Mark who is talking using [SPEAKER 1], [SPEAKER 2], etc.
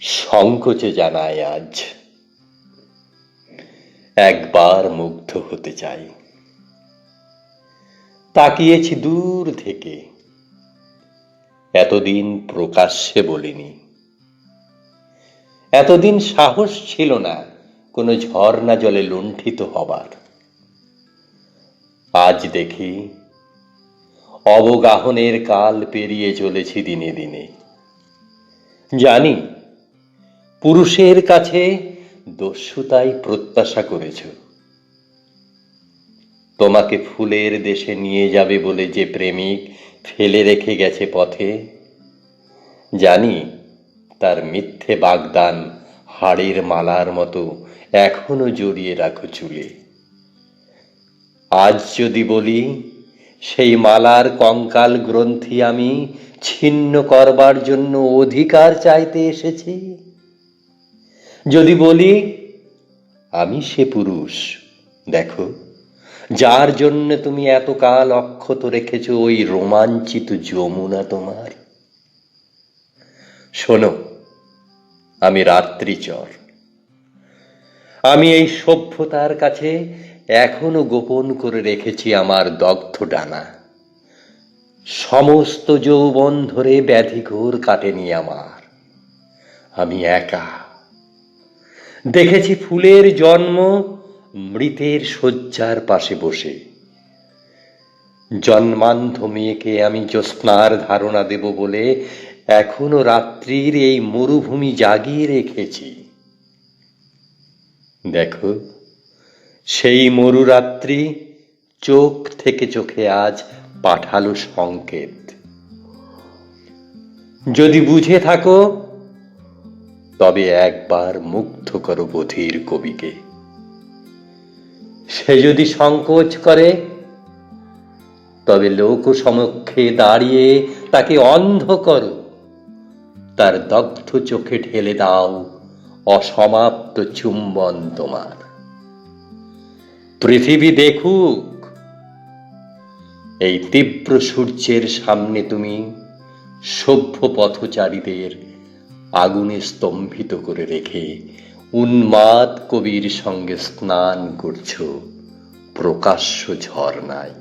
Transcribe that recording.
[SPEAKER 1] সংকোচে জানায় আজ একবার মুগ্ধ হতে চাই। তাকিয়েছি দূর থেকে, এতদিন প্রকাশ্যে বলিনি। এতদিন সাহস ছিল না কোনো ঝর্ণা জলে লুণ্ঠিত হবার। আজ দেখি অবগাহনের কাল পেরিয়ে চলেছি দিনে দিনে। জানি পুরুষের কাছে দস্যুতাই প্রত্যাশা করেছ। তোমাকে ফুলের দেশে নিয়ে যাবে বলে যে প্রেমিক ফেলে রেখে গেছে পথে, জানি তার মিথ্যে বাগদান হাড়ের মালার মতো এখনো জড়িয়ে রাখো চুলে। আজ যদি বলি সেই মালার কঙ্কাল গ্রন্থি আমি ছিন্ন করবার জন্য অধিকার চাইতে এসেছি, যদি বলি আমি সে পুরুষ, দেখো যার জন্য তুমি এতকাল অক্ষত রেখেছ ওই রোমাঞ্চিত যমুনা তোমার। শোনো, আমি রাত্রিচর। আমি এই সভ্যতার কাছে এখনো গোপন করে রেখেছি আমার দগ্ধ ডানা। সমস্ত যৌবন ধরে ব্যাধিঘোর কাটেনি আমার। আমি একা দেখেছি ফুলের জন্ম মৃতের শয্যার পাশে বসে। জন্মান্ধ মেয়েকে আমি জ্যোৎস্নার ধারণা দেব বলে এখনো রাত্রির এই মরুভূমি জাগিয়ে রেখেছি। দেখো সেই মরুরাত্রি চোখ থেকে চোখে আজ পাঠালো সংকেত। যদি বুঝে থাকো তবে একবার মুগ্ধ করো বধির কবিকে। সে যদি সংকোচ করে তবে লোক সমক্ষে দাঁড়িয়ে তাকে অন্ধ করো। তার দগ্ধ চোখে ঢেলে দাও অসমাপ্ত চুম্বন তোমার। পৃথিবী দেখুক এই তীব্র সূর্যের সামনে তুমি সভ্য পথচারীদের আগুনে স্তম্ভিত করে রেখে উন্মাদ কবির সঙ্গে স্নান করছো প্রকাশ্য ঝর্ণায়।